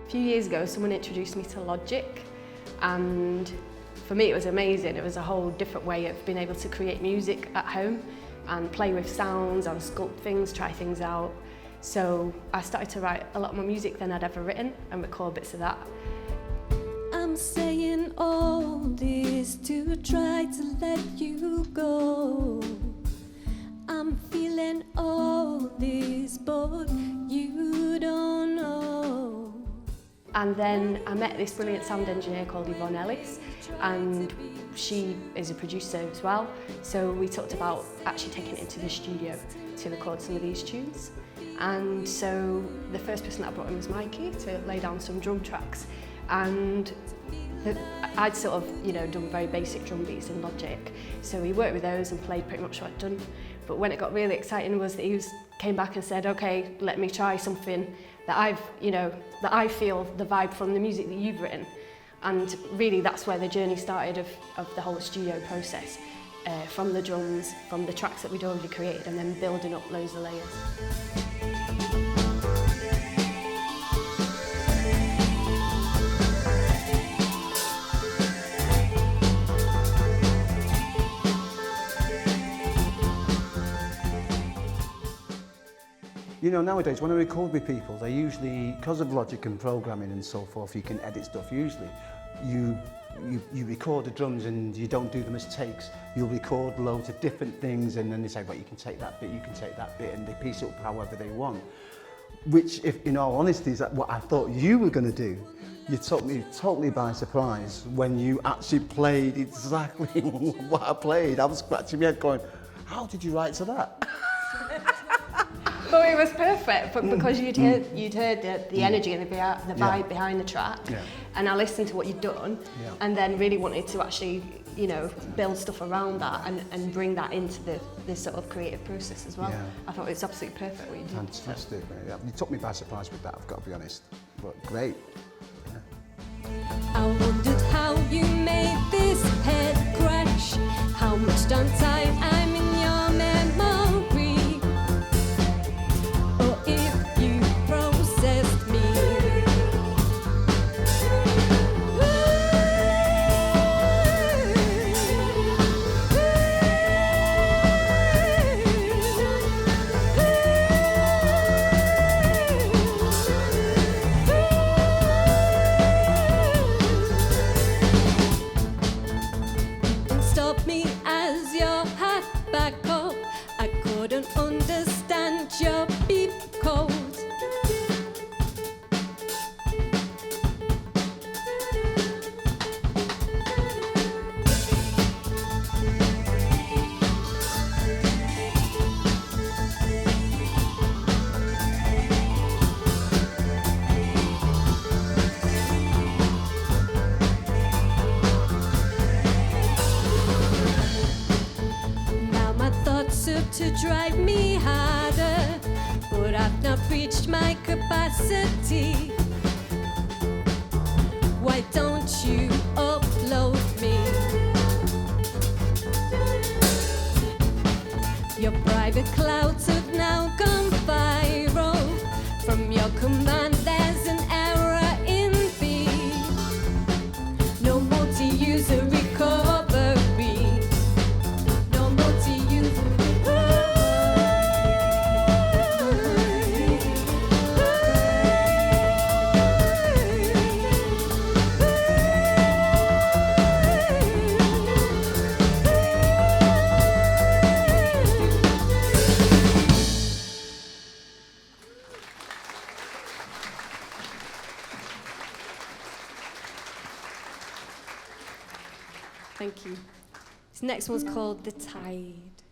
A few years ago, someone introduced me to Logic, and for me it was amazing. It was a whole different way of being able to create music at home and play with sounds and sculpt things, try things out. So I started to write a lot more music than I'd ever written and record bits of that. I'm saying all this to try to let you go. I'm feeling all this, but you don't know. And then I met this brilliant sound engineer called Yvonne Ellis, and she is a producer as well. So we talked about actually taking it into the studio to record some of these tunes. And so the first person that I brought in was Myke to lay down some drum tracks. And I'd sort of, done very basic drum beats in Logic. So we worked with those and played pretty much what I'd done. But when it got really exciting was that he came back and said, okay, let me try something that that I feel the vibe from the music that you've written. And really that's where the journey started of the whole studio process. From the drums, from the tracks that we'd already created, and then building up loads of layers. Nowadays when I record with people, they usually, because of Logic and programming and so forth, you can edit stuff. Usually you record the drums and you don't do them as takes. You'll record loads of different things and then they say, well, you can take that bit, you can take that bit, and they piece it up however they want. Which, if in all honesty, is what I thought you were going to do. You took me totally by surprise when you actually played exactly what I played. I was scratching my head going, how did you write to that? Well, it was perfect, but because you'd heard the energy and the vibe behind the track, and I listened to what you'd done, and then really wanted to actually, build stuff around that and bring that into this sort of creative process as well. I thought it was absolutely perfect what you did. Fantastic, yeah. You took me by surprise with that, I've got to be honest. But great. I wondered how you made this head crash, how much downtime I'm in your memory. Me as your hat back up, I couldn't understand your beep code. To drive me harder, but I've not reached my capacity. Why don't you upload me? Your private clouds have now gone viral. From your command there's an error in feed. No multi-user recovery. Thank you. This next one's called The Tide.